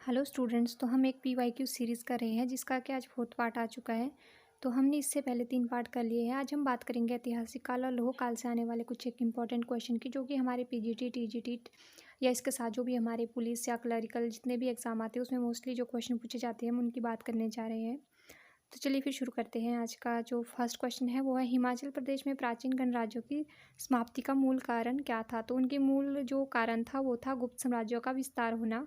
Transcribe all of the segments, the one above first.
Hello students. तो हम एक पीवाईक्यू सीरीज़ कर रहे हैं जिसका कि आज फोर्थ पार्ट आ चुका है। तो हमने इससे पहले 3 पार्ट कर लिए हैं। आज हम बात करेंगे ऐतिहासिक काल और लोह काल से आने वाले कुछ एक इम्पॉर्टेंट क्वेश्चन की, जो कि हमारे पीजीटी टीजीटी या इसके साथ जो भी हमारे पुलिस या क्लरिकल जितने भी एग्जाम आते हैं उसमें मोस्टली जो क्वेश्चन पूछे जाते हैं हम उनकी बात करने जा रहे हैं। तो चलिए फिर शुरू करते हैं। आज का जो फर्स्ट क्वेश्चन है वो है, हिमाचल प्रदेश में प्राचीन गणराज्यों की समाप्ति का मूल कारण क्या था? तो उनके मूल जो कारण था वो था गुप्त साम्राज्यों का विस्तार होना।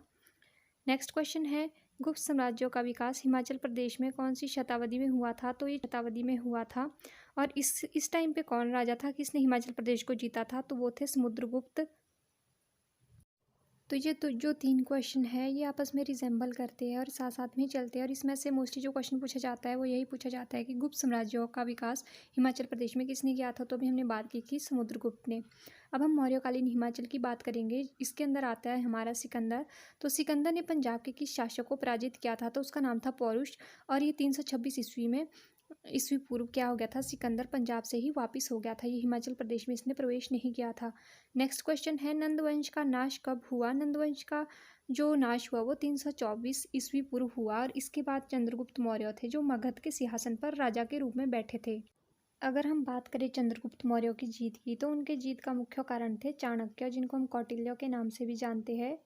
नेक्स्ट क्वेश्चन है, गुप्त साम्राज्यों का विकास हिमाचल प्रदेश में कौन सी शताब्दी में हुआ था? तो ये शताब्दी में हुआ था। और इस टाइम पे कौन राजा था, किसने हिमाचल प्रदेश को जीता था? तो वो थे समुद्रगुप्त। तो ये तो जो 3 क्वेश्चन है ये आपस में रिजेंबल करते हैं और साथ साथ में ही चलते हैं। और इसमें से मोस्टली जो क्वेश्चन पूछा जाता है वो यही पूछा जाता है कि गुप्त साम्राज्यों का विकास हिमाचल प्रदेश में किसने किया था? तो भी हमने बात की कि समुद्रगुप्त ने। अब हम मौर्यकालीन हिमाचल की बात करेंगे। इसके अंदर आता है हमारा सिकंदर। तो सिकंदर ने पंजाब के किस शासक को पराजित किया था? तो उसका नाम था पौरुष। और ये 326 ईस्वी में ईस्वी पूर्व क्या हो गया था, सिकंदर पंजाब से ही वापिस हो गया था। ये हिमाचल प्रदेश में इसने प्रवेश नहीं किया था। नेक्स्ट क्वेश्चन है, नंद वंश का नाश कब हुआ? नंद वंश का जो नाश हुआ वो 324 ईस्वी पूर्व हुआ। और इसके बाद चंद्रगुप्त मौर्य थे जो मगध के सिंहासन पर राजा के रूप में बैठे थे। अगर हम बात करें चंद्रगुप्त मौर्य की जीत की, तो उनके जीत का मुख्य कारण थे चाणक्य, जिनको हम कौटिल्य के नाम से भी जानते हैं।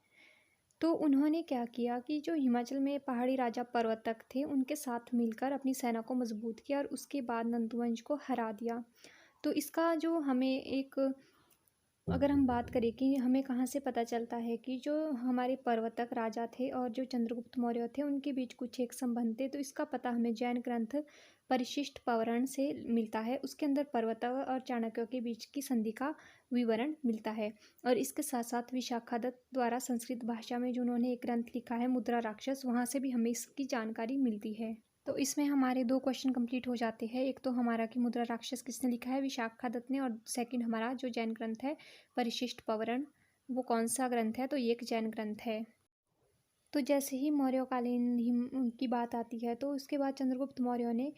तो उन्होंने क्या किया कि जो हिमाचल में पहाड़ी राजा पर्वतक थे उनके साथ मिलकर अपनी सेना को मजबूत किया और उसके बाद नंदवंश को हरा दिया। तो इसका जो हमें एक, अगर हम बात करें कि हमें कहाँ से पता चलता है कि जो हमारे पर्वतक राजा थे और जो चंद्रगुप्त मौर्य थे उनके बीच कुछ एक संबंध थे, तो इसका पता हमें जैन ग्रंथ परिशिष्ट पर्वण से मिलता है। उसके अंदर पर्वतक और चाणक्य के बीच की संधि का विवरण मिलता है। और इसके साथ साथ विशाखादत्त द्वारा संस्कृत भाषा में जो उन्होंने एक ग्रंथ लिखा है मुद्रा राक्षस, वहाँ से भी हमें इसकी जानकारी मिलती है। तो इसमें हमारे 2 क्वेश्चन कंप्लीट हो जाते हैं। एक तो हमारा कि मुद्रा राक्षस किसने लिखा है, विशाखादत्त ने। और सेकंड हमारा जो जैन ग्रंथ है परिशिष्ट पर्वण, वो कौन सा ग्रंथ है? तो ये एक जैन ग्रंथ है। तो जैसे ही मौर्यकालीन की बात आती है तो उसके बाद चंद्रगुप्त मौर्य ने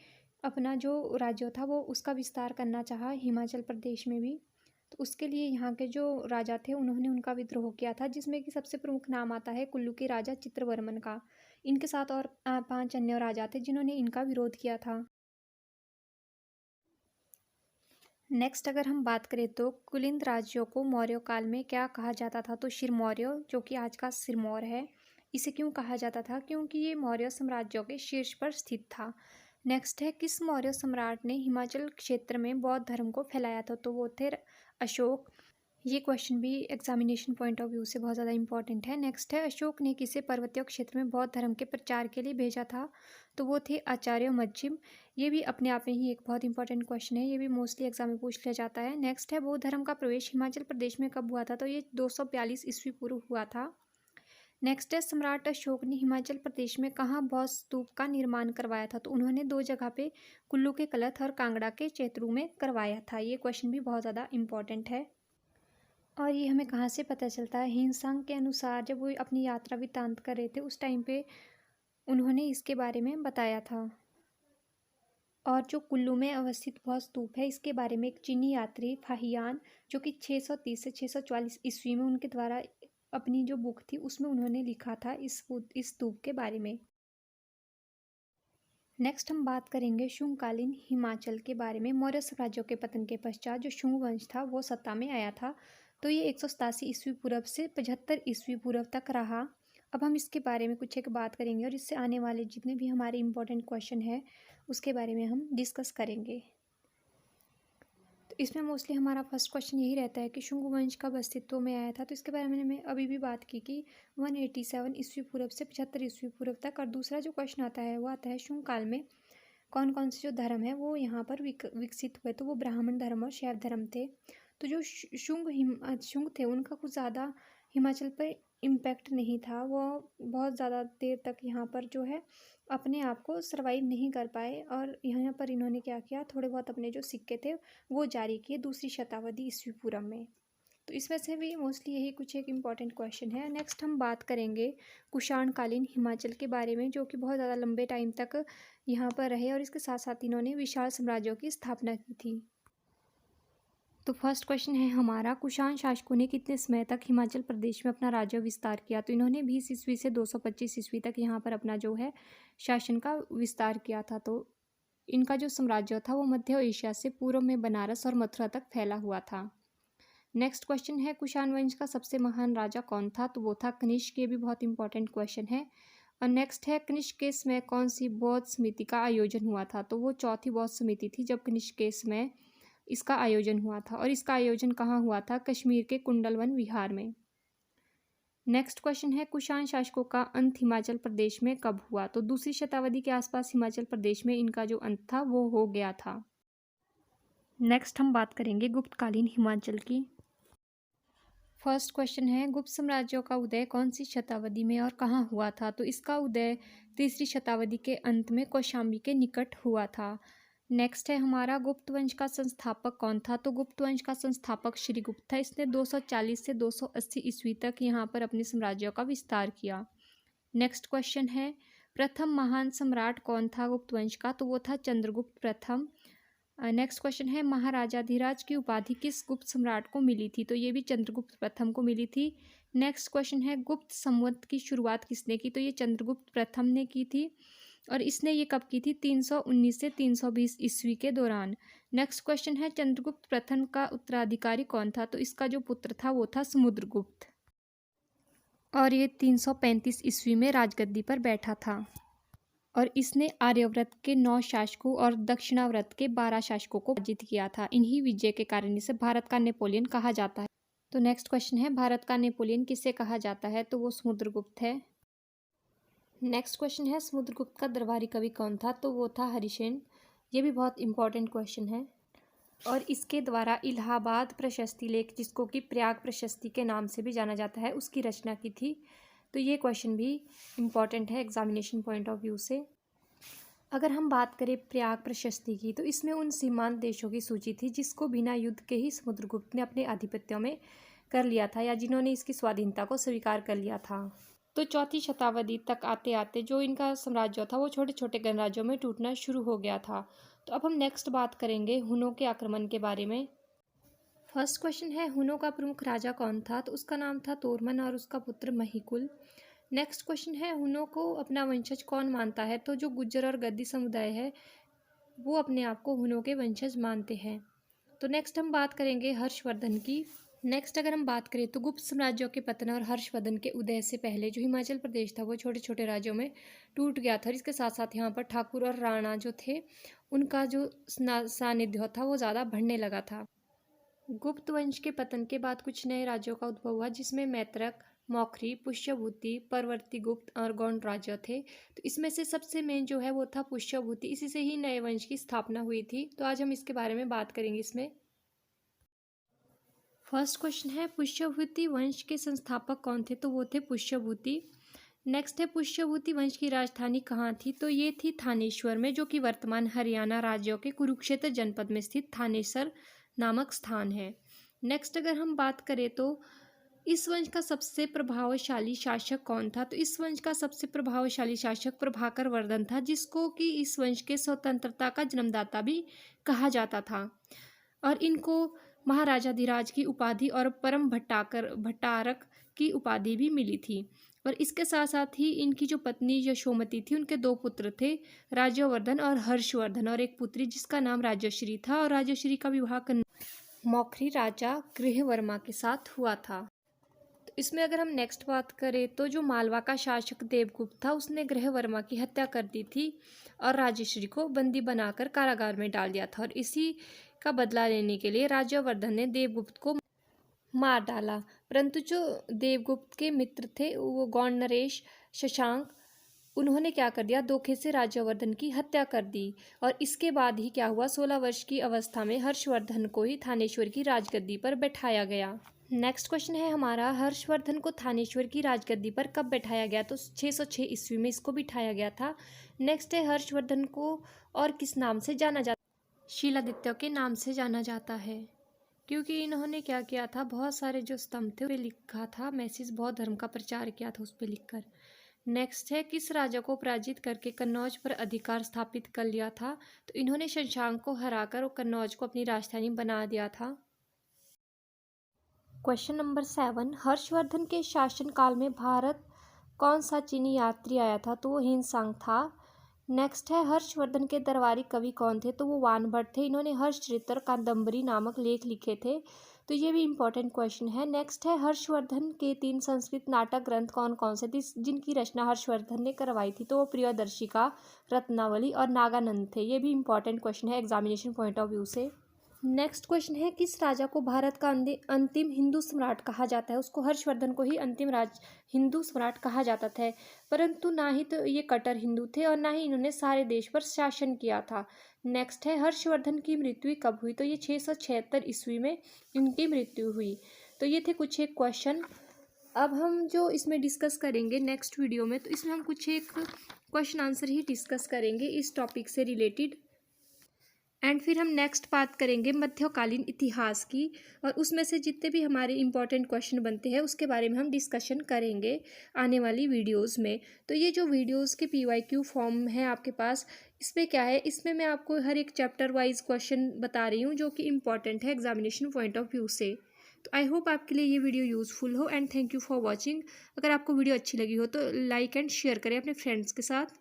अपना जो राज्य था वो उसका विस्तार करना चाहा हिमाचल प्रदेश में भी। तो उसके लिए यहाँ के जो राजा थे उन्होंने उनका विद्रोह किया था, जिसमें कि सबसे प्रमुख नाम आता है कुल्लू के राजा चित्रवर्मन का। इनके साथ और 5 अन्य राजा थे जिन्होंने इनका विरोध किया था। नेक्स्ट अगर हम बात करें तो कुलिंद राज्यों को मौर्य काल में क्या कहा जाता था? तो शिरमौर्य, जो कि आज का सिरमौर है। इसे क्यों कहा जाता था? क्योंकि ये मौर्य साम्राज्यों के शीर्ष पर स्थित था। नेक्स्ट है, किस मौर्य सम्राट ने हिमाचल क्षेत्र में बौद्ध धर्म को फैलाया था? तो वो थे अशोक। ये क्वेश्चन भी एग्जामिनेशन पॉइंट ऑफ व्यू से बहुत ज़्यादा इंपॉर्टेंट है। नेक्स्ट है, अशोक ने किसे पर्वतीय क्षेत्र में बौद्ध धर्म के प्रचार के लिए भेजा था? तो वो थे आचार्य मच्छिम। ये भी अपने आप में ही एक बहुत इंपॉर्टेंट क्वेश्चन है, ये भी मोस्टली एग्जाम में पूछ लिया जाता है। नेक्स्ट है, बौद्ध धर्म का प्रवेश हिमाचल प्रदेश में कब हुआ था? तो ये 242 ईस्वी पूर्व हुआ था। नेक्स्ट है, सम्राट अशोक ने हिमाचल प्रदेश में कहाँ बौद्ध स्तूप का निर्माण करवाया था? तो उन्होंने 2 जगह पे, कुल्लू के कलथ और कांगड़ा के चेतरू में करवाया था। ये क्वेश्चन भी बहुत ज़्यादा इंपॉर्टेंट है। और ये हमें कहाँ से पता चलता है? हिंसांग के अनुसार जब वो अपनी यात्रा वृत्तांत कर रहे थे उस टाइम पे उन्होंने इसके बारे में बताया था। और जो कुल्लू में अवस्थित बौद्ध स्तूप है इसके बारे में एक चीनी यात्री फाहियान, जो कि 630 से 644 ईस्वी में उनके द्वारा अपनी जो बुक थी उसमें उन्होंने लिखा था इस स्तूप के बारे में। नेक्स्ट हम बात करेंगे शुंगकालीन हिमाचल के बारे में। मौर्य साम्राज्य के पतन के पश्चात जो शुंग वंश था वो सत्ता में आया था। तो ये 187 ईस्वी पूर्व से 75 ईस्वी पूर्व तक रहा। अब हम इसके बारे में कुछ एक बात करेंगे और इससे आने वाले जितने भी हमारे इंपॉर्टेंट क्वेश्चन हैं उसके बारे में हम डिस्कस करेंगे। तो इसमें मोस्टली हमारा फर्स्ट क्वेश्चन यही रहता है कि शुंग वंश कब अस्तित्व में आया था? तो इसके बारे में मैंने अभी भी बात की कि 187 ईस्वी पूर्व से 75 ईस्वी पूर्व तक। और दूसरा जो क्वेश्चन आता है वो आता है शुंग काल में कौन कौन से जो धर्म है वो यहाँ पर विकसित हुए? तो वो ब्राह्मण धर्म और शैव धर्म थे। तो जो शुंग थे उनका कुछ ज़्यादा हिमाचल पर इम्पैक्ट नहीं था। वो बहुत ज़्यादा देर तक यहाँ पर जो है अपने आप को सर्वाइव नहीं कर पाए। और यहाँ पर इन्होंने क्या किया, थोड़े बहुत अपने जो सिक्के थे वो जारी किए 2री शताब्दी ईस्वी पूर्व में। तो इसमें से भी मोस्टली यही कुछ एक इम्पॉर्टेंट क्वेश्चन है। नेक्स्ट हम बात करेंगे कुषाणकालीन हिमाचल के बारे में, जो कि बहुत ज़्यादा लंबे टाइम तक यहाँ पर रहे और इसके साथ साथ इन्होंने विशाल साम्राज्यों की स्थापना की थी। तो फर्स्ट क्वेश्चन है हमारा, कुषाण शासकों ने कितने समय तक हिमाचल प्रदेश में अपना राज्य विस्तार किया? तो इन्होंने 20 ईस्वी से 225 ईस्वी तक यहाँ पर अपना जो है शासन का विस्तार किया था। तो इनका जो साम्राज्य था वो मध्य एशिया से पूर्व में बनारस और मथुरा तक फैला हुआ था। नेक्स्ट क्वेश्चन है, कुषाण वंश का सबसे महान राजा कौन था? तो वो था कनिष्क। ये भी बहुत इंपॉर्टेंट क्वेश्चन है। और नेक्स्ट है, कनिष्क के समय कौन सी बौद्ध समिति का आयोजन हुआ था? तो वो चौथी बौद्ध समिति थी जब कनिष्क के समय इसका आयोजन हुआ था। और इसका आयोजन कहाँ हुआ था? कश्मीर के कुंडलवन विहार में। नेक्स्ट क्वेश्चन है, कुषाण शासकों का अंत हिमाचल प्रदेश में कब हुआ? तो दूसरी शताब्दी के आसपास हिमाचल प्रदेश में इनका जो अंत था वो हो गया था। नेक्स्ट हम बात करेंगे गुप्तकालीन हिमाचल की। फर्स्ट क्वेश्चन है, गुप्त साम्राज्यों का उदय कौन सी शताब्दी में और कहाँ हुआ था? तो इसका उदय तीसरी शताब्दी के अंत में कौशाम्बी के निकट हुआ था। नेक्स्ट है हमारा, गुप्त वंश का संस्थापक कौन था? तो गुप्त वंश का संस्थापक श्रीगुप्त था। इसने 240 से 280 ईस्वी तक यहाँ पर अपने साम्राज्यों का विस्तार किया। नेक्स्ट क्वेश्चन है, प्रथम महान सम्राट कौन था गुप्त वंश का? तो वो था चंद्रगुप्त प्रथम। नेक्स्ट क्वेश्चन है, महाराजाधिराज की उपाधि किस गुप्त सम्राट को मिली थी? तो ये भी चंद्रगुप्त प्रथम को मिली थी। नेक्स्ट क्वेश्चन है, गुप्त संवत की शुरुआत किसने की? तो ये चंद्रगुप्त प्रथम ने की थी। और इसने ये कब की थी? 319 से 320 ईस्वी के दौरान। नेक्स्ट क्वेश्चन है, चंद्रगुप्त प्रथम का उत्तराधिकारी कौन था? तो इसका जो पुत्र था वो था समुद्रगुप्त। और ये 335 ईस्वी में राजगद्दी पर बैठा था। और इसने आर्यव्रत के 9 शासकों और दक्षिणाव्रत के 12 शासकों को पराजित किया था। इन्हीं विजय के कारण इसे भारत का नेपोलियन कहा जाता है। तो नेक्स्ट क्वेश्चन है, भारत का नेपोलियन किसे कहा जाता है? तो वो समुद्रगुप्त है। नेक्स्ट क्वेश्चन है, समुद्रगुप्त का दरबारी कवि कौन था? तो वो था हरिसेन। ये भी बहुत इंपॉर्टेंट क्वेश्चन है। और इसके द्वारा इलाहाबाद प्रशस्ति लेख, जिसको कि प्रयाग प्रशस्ति के नाम से भी जाना जाता है, उसकी रचना की थी। तो ये क्वेश्चन भी इम्पॉर्टेंट है एग्जामिनेशन पॉइंट ऑफ व्यू से। अगर हम बात करें प्रयाग प्रशस्ति की, तो इसमें उन सीमांत देशों की सूची थी जिसको बिना युद्ध के ही समुद्रगुप्त ने अपने आधिपत्यों में कर लिया था, या जिन्होंने इसकी स्वाधीनता को स्वीकार कर लिया था। तो चौथी शताब्दी तक आते आते जो इनका साम्राज्य था वो छोटे छोटे गणराज्यों में टूटना शुरू हो गया था। तो अब हम नेक्स्ट बात करेंगे हुनों के आक्रमण के बारे में। फर्स्ट क्वेश्चन है, हुनों का प्रमुख राजा कौन था? तो उसका नाम था तोरमन और उसका पुत्र महिकुल। नेक्स्ट क्वेश्चन है, हुनों को अपना वंशज कौन मानता है? तो जो गुज्जर और गद्दी समुदाय है वो अपने आप को हुनों के वंशज मानते हैं। तो नेक्स्ट हम बात करेंगे हर्षवर्धन की। नेक्स्ट अगर हम बात करें तो गुप्त साम्राज्यों के पतन और हर्षवर्धन के उदय से पहले जो हिमाचल प्रदेश था वो छोटे छोटे राज्यों में टूट गया था। इसके साथ साथ यहाँ पर ठाकुर और राणा जो थे उनका जो सानिध्य था वो ज़्यादा बढ़ने लगा था। गुप्त वंश के पतन के बाद कुछ नए राज्यों का उद्भव हुआ, जिसमें मैत्रक, मौखरी, पुष्यभूति, परवर्ती गुप्त और गौंड राज्य थे। तो इसमें से सबसे मेन जो है वो था पुष्यभूति। इसी से ही नए वंश की स्थापना हुई थी। तो आज हम इसके बारे में बात करेंगे इसमें। फर्स्ट क्वेश्चन है, पुष्यभूति वंश के संस्थापक कौन थे? तो वो थे पुष्यभूति। नेक्स्ट है, पुष्यभूति वंश की राजधानी कहाँ थी? तो ये थी थानेश्वर में, जो कि वर्तमान हरियाणा राज्यों के कुरुक्षेत्र जनपद में स्थित थानेसर नामक स्थान है। नेक्स्ट अगर हम बात करें तो इस वंश का सबसे प्रभावशाली शासक कौन था? तो इस वंश का सबसे प्रभावशाली शासक प्रभाकर वर्धन था, जिसको कि इस वंश के स्वतंत्रता का जन्मदाता भी कहा जाता था। और इनको महाराजाधिराज की उपाधि और परम भट्टारक की उपाधि भी मिली थी। और इसके साथ साथ ही इनकी जो पत्नी यशोमती थी, उनके 2 पुत्र थे, राज्यवर्धन और हर्षवर्धन, और एक पुत्री जिसका नाम राजश्री था। और राजश्री का विवाह मौखरी राजा गृहवर्मा के साथ हुआ था। तो इसमें अगर हम नेक्स्ट बात करें तो जो मालवा का शासक देवगुप्त था उसने गृहवर्मा की हत्या कर दी थी और राजश्री को बंदी बनाकर कारागार में डाल दिया था। और इसी का बदला लेने के लिए राज्यवर्धन ने देवगुप्त को मार डाला। परंतु जो देवगुप्त के मित्र थे वो गौंड नरेश, शशांक, उन्होंने क्या कर दिया, धोखे से राज्यवर्धन की हत्या कर दी। और इसके बाद ही क्या हुआ, 16 वर्ष की अवस्था में हर्षवर्धन को ही थानेश्वर की राजगद्दी पर बैठाया गया। नेक्स्ट क्वेश्चन है हमारा, हर्षवर्धन को थानेश्वर की राजगद्दी पर कब बैठाया गया? तो 606 ईस्वी में इसको बिठाया गया था। नेक्स्ट है, हर्षवर्धन को और किस नाम से जाना जाता? शीलादित्य के नाम से जाना जाता है, क्योंकि इन्होंने क्या किया था, बहुत सारे जो स्तंभ थे उस पर लिखा था मैसेज, बौद्ध धर्म का प्रचार किया था उस पर लिखकर। नेक्स्ट है, किस राजा को पराजित करके कन्नौज पर अधिकार स्थापित कर लिया था? तो इन्होंने शशांक को हराकर और कन्नौज को अपनी राजधानी बना दिया था। क्वेश्चन नंबर 7, हर्षवर्धन के शासनकाल में भारत कौन सा चीनी यात्री आया था? तो वो हिनसांग था। नेक्स्ट है, हर्षवर्धन के दरबारी कवि कौन थे? तो वो वानभट्ट थे। इन्होंने हर्षचरित्र और कादंबरी नामक लेख लिखे थे। तो ये भी इंपॉर्टेंट क्वेश्चन है। नेक्स्ट है, हर्षवर्धन के 3 संस्कृत नाटक ग्रंथ कौन कौन से थे जिनकी रचना हर्षवर्धन ने करवाई थी? तो वो प्रियदर्शिका, रत्नावली और नागानंद थे। ये भी इंपॉर्टेंट क्वेश्चन है एग्जामिनेशन पॉइंट ऑफ व्यू से। नेक्स्ट क्वेश्चन है, किस राजा को भारत का अंतिम हिंदू सम्राट कहा जाता है? उसको हर्षवर्धन को ही अंतिम हिंदू सम्राट कहा जाता था, परंतु ना ही तो ये कट्टर हिंदू थे और ना ही इन्होंने सारे देश पर शासन किया था। नेक्स्ट है, हर्षवर्धन की मृत्यु कब हुई? तो ये 676 ईस्वी में इनकी मृत्यु हुई। तो ये थे कुछ एक क्वेश्चन। अब हम जो इसमें डिस्कस करेंगे नेक्स्ट वीडियो में, तो इसमें हम कुछ एक क्वेश्चन आंसर ही डिस्कस करेंगे इस टॉपिक से रिलेटेड। एंड फिर हम नेक्स्ट बात करेंगे मध्यकालीन इतिहास की, और उसमें से जितने भी हमारे इंपॉर्टेंट क्वेश्चन बनते हैं उसके बारे में हम डिस्कशन करेंगे आने वाली वीडियोस में। तो ये जो वीडियोस के PYQ फॉर्म है आपके पास, इसमें क्या है, इसमें मैं आपको हर एक चैप्टर वाइज क्वेश्चन बता रही हूँ जो कि इंपॉर्टेंट है एग्जामिनेशन पॉइंट ऑफ व्यू से। तो आई होप आपके लिए ये वीडियो यूज़फुल हो and thank you for watching. अगर आपको वीडियो अच्छी लगी हो तो लाइक एंड शेयर करें अपने फ्रेंड्स के साथ।